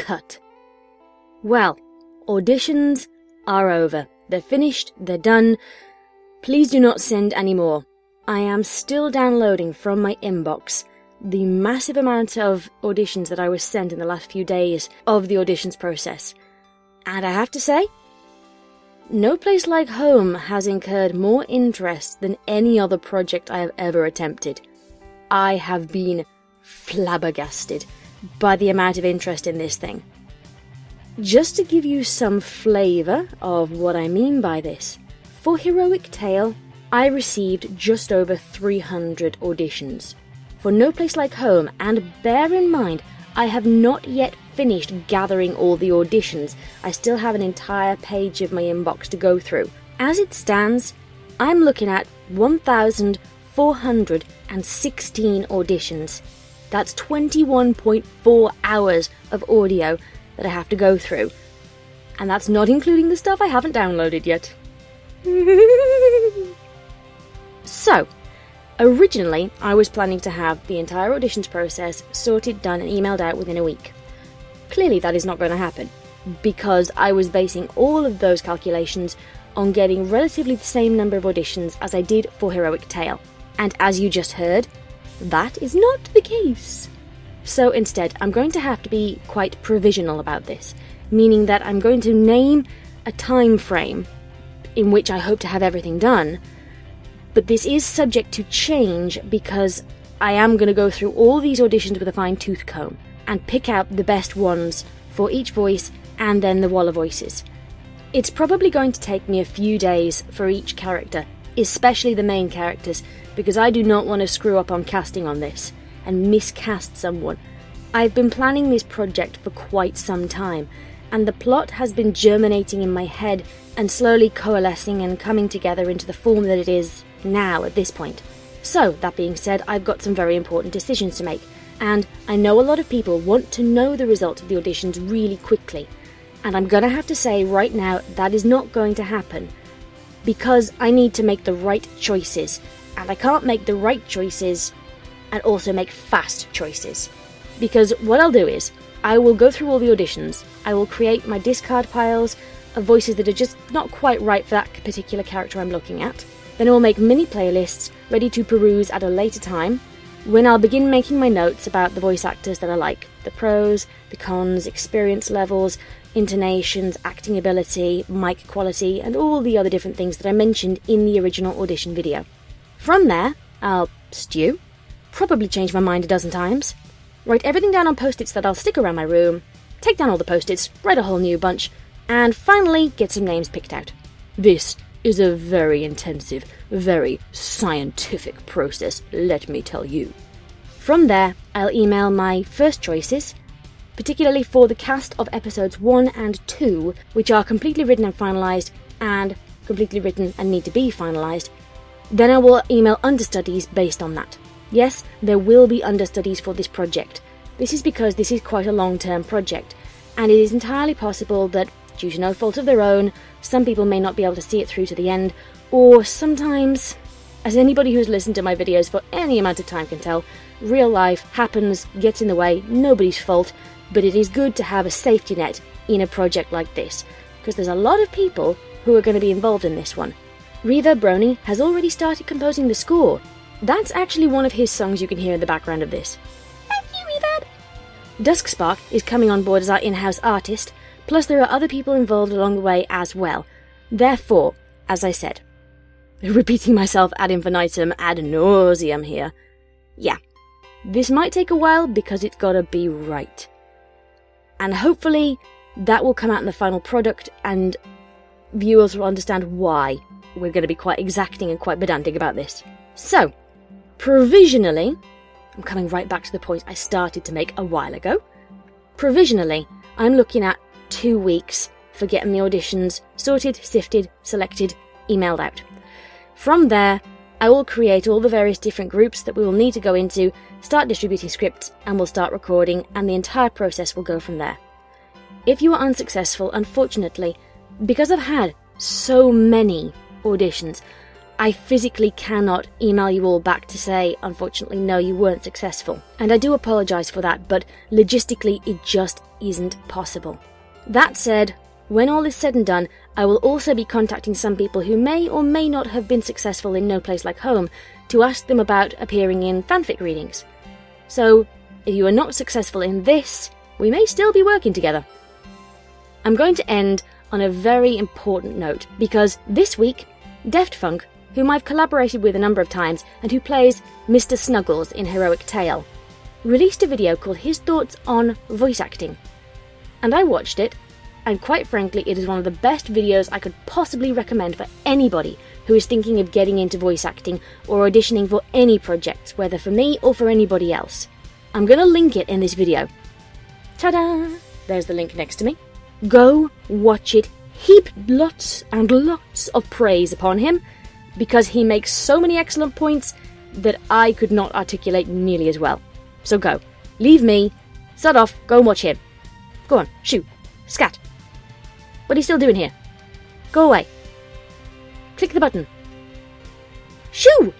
cut. Well, auditions are over. They're finished, they're done. Please do not send any more. I am still downloading from my inbox the massive amount of auditions that I was sent in the last few days of the auditions process. And I have to say, No Place Like Home has incurred more interest than any other project I have ever attempted. I have been flabbergasted by the amount of interest in this thing. Just to give you some flavour of what I mean by this, for Heroic Tale, I received just over 300 auditions. For No Place Like Home, and bear in mind, I have not yet finished gathering all the auditions. I still have an entire page of my inbox to go through. As it stands, I'm looking at 1,416 auditions. That's 21.4 hours of audio that I have to go through. And that's not including the stuff I haven't downloaded yet. So, originally, I was planning to have the entire auditions process sorted, done, and emailed out within a week. Clearly that is not going to happen, because I was basing all of those calculations on getting relatively the same number of auditions as I did for Heroic Tale. And as you just heard, that is not the case. So instead, I'm going to have to be quite provisional about this, meaning that I'm going to name a time frame in which I hope to have everything done, but this is subject to change because I am going to go through all these auditions with a fine-tooth comb and pick out the best ones for each voice and then the wall of voices. It's probably going to take me a few days for each character, especially the main characters, because I do not want to screw up on casting on this and miscast someone. I've been planning this project for quite some time, and the plot has been germinating in my head and slowly coalescing and coming together into the form that it is now at this point. So, that being said, I've got some very important decisions to make, and I know a lot of people want to know the result of the auditions really quickly, and I'm gonna have to say right now that is not going to happen, because I need to make the right choices, and I can't make the right choices and also make fast choices. Because what I'll do is, I will go through all the auditions, I will create my discard piles of voices that are just not quite right for that particular character I'm looking at. Then I will make mini playlists ready to peruse at a later time, when I'll begin making my notes about the voice actors that I like, the pros, the cons, experience levels, intonations, acting ability, mic quality, and all the other different things that I mentioned in the original audition video. From there, I'll stew, probably change my mind a dozen times, write everything down on post-its that I'll stick around my room, take down all the post-its, write a whole new bunch, and finally get some names picked out. This is a very intensive, very scientific process, let me tell you. From there, I'll email my first choices, particularly for the cast of episodes 1 and 2, which are completely written and finalised, and completely written and need to be finalised. Then I will email understudies based on that. Yes, there will be understudies for this project. This is because this is quite a long-term project, and it is entirely possible that, due to no fault of their own, some people may not be able to see it through to the end, or sometimes, as anybody who's listened to my videos for any amount of time can tell, real life happens, gets in the way, nobody's fault, but it is good to have a safety net in a project like this, because there's a lot of people who are going to be involved in this one. Reverb Brony has already started composing the score. That's actually one of his songs you can hear in the background of this. Thank you, Reverb! Duskspark is coming on board as our in-house artist, plus there are other people involved along the way as well. Therefore, as I said, repeating myself ad infinitum, ad nauseam here, yeah, this might take a while because it's gotta be right. And hopefully that will come out in the final product and viewers will understand why we're going to be quite exacting and quite pedantic about this. So, provisionally, I'm coming right back to the point I started to make a while ago, provisionally, I'm looking at 2 weeks for getting the auditions sorted, sifted, selected, emailed out. From there, I will create all the various different groups that we will need to go into, start distributing scripts, and we'll start recording, and the entire process will go from there. If you are unsuccessful, unfortunately, because I've had so many auditions, I physically cannot email you all back to say, unfortunately, no, you weren't successful. And I do apologise for that, but logistically it just isn't possible. That said, when all is said and done, I will also be contacting some people who may or may not have been successful in No Place Like Home to ask them about appearing in fanfic readings. So, if you are not successful in this, we may still be working together. I'm going to end on a very important note, because this week, DeftFunk, whom I've collaborated with a number of times and who plays Mr. Snuggles in Heroic Tale, released a video called his thoughts on voice acting. And I watched it, and quite frankly, it is one of the best videos I could possibly recommend for anybody who is thinking of getting into voice acting or auditioning for any projects, whether for me or for anybody else. I'm going to link it in this video. Ta-da! There's the link next to me. Go watch it, heap lots and lots of praise upon him, because he makes so many excellent points that I could not articulate nearly as well. So go. Leave me. Sod off. Go and watch him. Go on. Shoo. Scat. What are you still doing here? Go away. Click the button. Shoo!